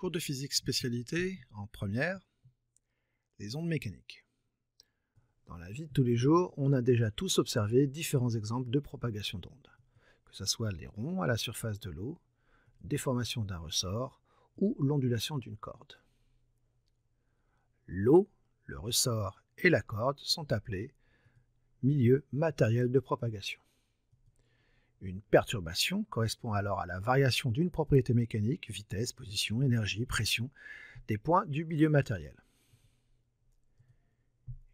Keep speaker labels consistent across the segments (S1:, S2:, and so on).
S1: Cours de physique spécialité, en première, les ondes mécaniques. Dans la vie de tous les jours, on a déjà tous observé différents exemples de propagation d'ondes, que ce soit les ronds à la surface de l'eau, déformation d'un ressort ou l'ondulation d'une corde. L'eau, le ressort et la corde sont appelés milieux matériels de propagation. Une perturbation correspond alors à la variation d'une propriété mécanique, vitesse, position, énergie, pression, des points du milieu matériel.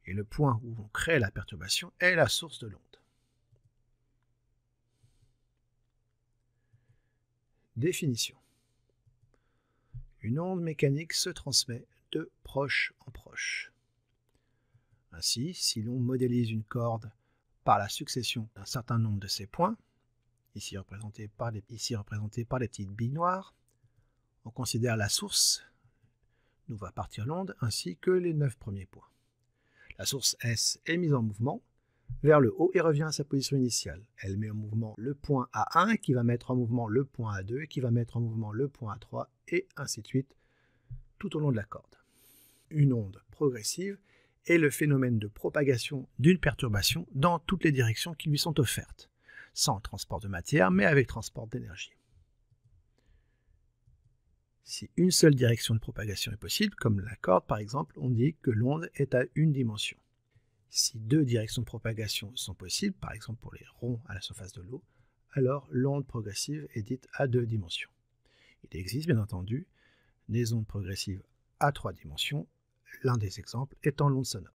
S1: Et le point où on crée la perturbation est la source de l'onde. Définition. Une onde mécanique se transmet de proche en proche. Ainsi, si l'on modélise une corde par la succession d'un certain nombre de ces points, ici représenté par les petites billes noires, on considère la source d'où va partir l'onde ainsi que les 9 premiers points. La source S est mise en mouvement vers le haut et revient à sa position initiale. Elle met en mouvement le point A1 qui va mettre en mouvement le point A2 qui va mettre en mouvement le point A3 et ainsi de suite tout au long de la corde. Une onde progressive est le phénomène de propagation d'une perturbation dans toutes les directions qui lui sont offertes, sans transport de matière mais avec transport d'énergie. Si une seule direction de propagation est possible, comme la corde par exemple, on dit que l'onde est à une dimension. Si deux directions de propagation sont possibles, par exemple pour les ronds à la surface de l'eau, alors l'onde progressive est dite à 2 dimensions. Il existe bien entendu des ondes progressives à 3 dimensions, l'un des exemples étant l'onde sonore.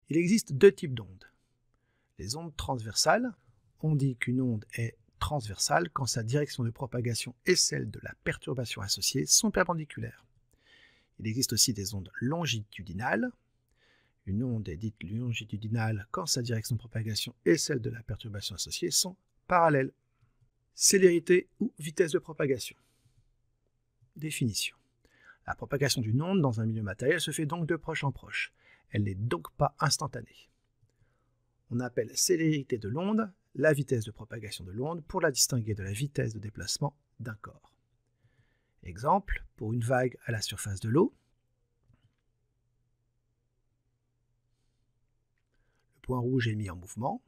S1: Il existe 2 types d'ondes. Les ondes transversales, on dit qu'une onde est transversale quand sa direction de propagation et celle de la perturbation associée sont perpendiculaires. Il existe aussi des ondes longitudinales. Une onde est dite longitudinale quand sa direction de propagation et celle de la perturbation associée sont parallèles. Célérité ou vitesse de propagation. Définition. La propagation d'une onde dans un milieu matériel se fait donc de proche en proche. Elle n'est donc pas instantanée. On appelle célérité de l'onde la vitesse de propagation de l'onde pour la distinguer de la vitesse de déplacement d'un corps. Exemple, pour une vague à la surface de l'eau, le point rouge est mis en mouvement,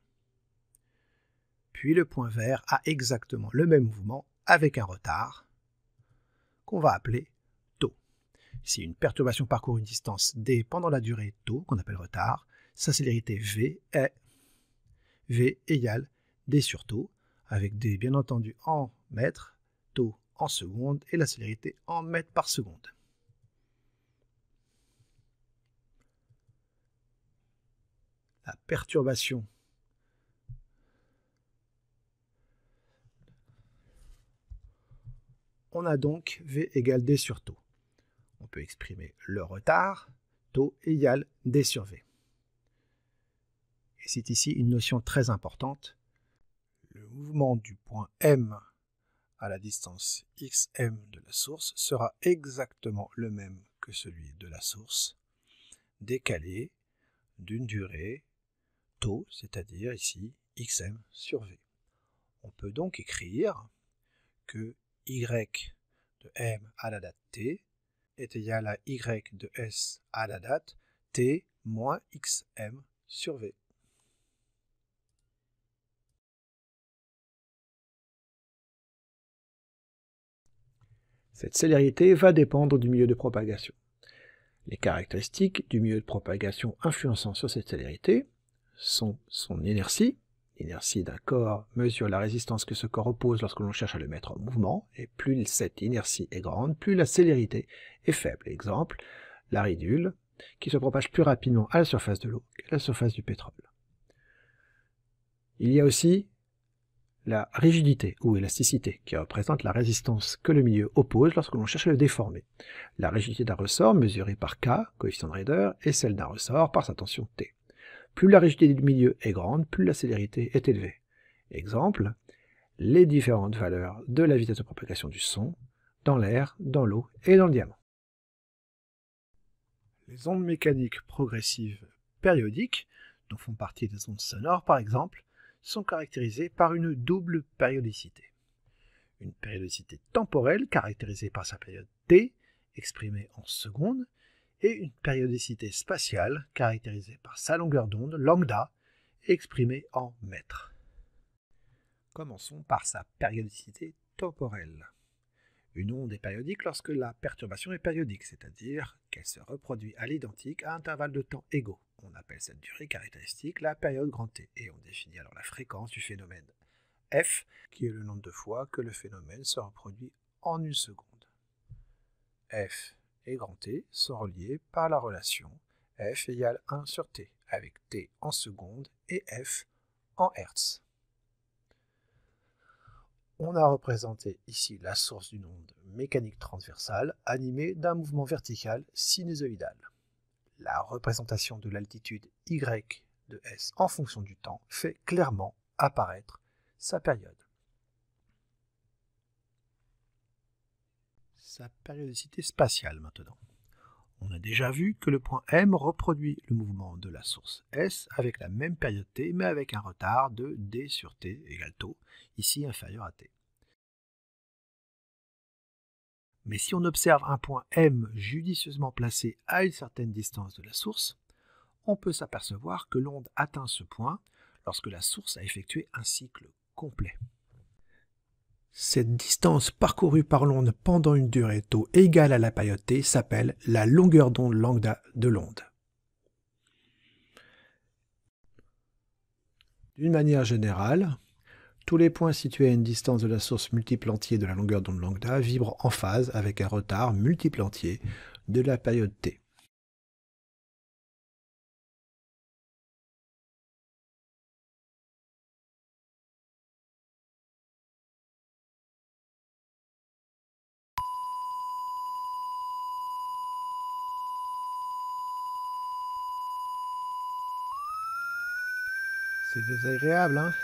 S1: puis le point vert a exactement le même mouvement avec un retard qu'on va appeler taux. Si une perturbation parcourt une distance d pendant la durée taux, qu'on appelle retard, sa célérité v est v égale d sur taux, avec d bien entendu en mètres, taux en secondes et la célérité en mètres par seconde. La perturbation on a donc v égale d sur taux. On peut exprimer le retard, taux égale d sur v. Et c'est ici une notion très importante. Le mouvement du point M à la distance xm de la source sera exactement le même que celui de la source, décalé d'une durée taux, c'est-à-dire ici xm sur v. On peut donc écrire que y de m à la date t est égal à y de s à la date t moins xm sur v. Cette célérité va dépendre du milieu de propagation. Les caractéristiques du milieu de propagation influençant sur cette célérité sont son inertie. L'inertie d'un corps mesure la résistance que ce corps oppose lorsque l'on cherche à le mettre en mouvement, et plus cette inertie est grande, plus la célérité est faible. Exemple, l'aridule, qui se propage plus rapidement à la surface de l'eau qu'à la surface du pétrole. Il y a aussi la rigidité ou élasticité, qui représente la résistance que le milieu oppose lorsque l'on cherche à le déformer. La rigidité d'un ressort, mesurée par K, coefficient de raideur, et celle d'un ressort par sa tension T. Plus la rigidité du milieu est grande, plus la célérité est élevée. Exemple, les différentes valeurs de la vitesse de propagation du son dans l'air, dans l'eau et dans le diamant. Les ondes mécaniques progressives périodiques, dont font partie des ondes sonores par exemple, sont caractérisées par une double périodicité. une périodicité temporelle caractérisée par sa période t, exprimée en secondes, et une périodicité spatiale caractérisée par sa longueur d'onde, lambda, exprimée en mètres. Commençons par sa périodicité temporelle. Une onde est périodique lorsque la perturbation est périodique, c'est-à-dire qu'elle se reproduit à l'identique à intervalles de temps égaux. On appelle cette durée caractéristique la période grand T, et on définit alors la fréquence du phénomène f, qui est le nombre de fois que le phénomène se reproduit en une seconde. F et grand T sont reliés par la relation f égale 1 sur t, avec t en secondes et f en hertz. On a représenté ici la source d'une onde mécanique transversale animée d'un mouvement vertical sinusoïdal. La représentation de l'altitude y de s en fonction du temps fait clairement apparaître sa période. Sa périodicité spatiale maintenant. On a déjà vu que le point M reproduit le mouvement de la source S avec la même période t, mais avec un retard de d sur t égale tau, ici inférieur à t. Mais si on observe un point M judicieusement placé à une certaine distance de la source, on peut s'apercevoir que l'onde atteint ce point lorsque la source a effectué un cycle complet. Cette distance parcourue par l'onde pendant une durée tau égale à la période t s'appelle la longueur d'onde lambda de l'onde. D'une manière générale, tous les points situés à une distance de la source multiple entier de la longueur d'onde lambda vibrent en phase avec un retard multiple entier de la période t. C'est désagréable, hein ?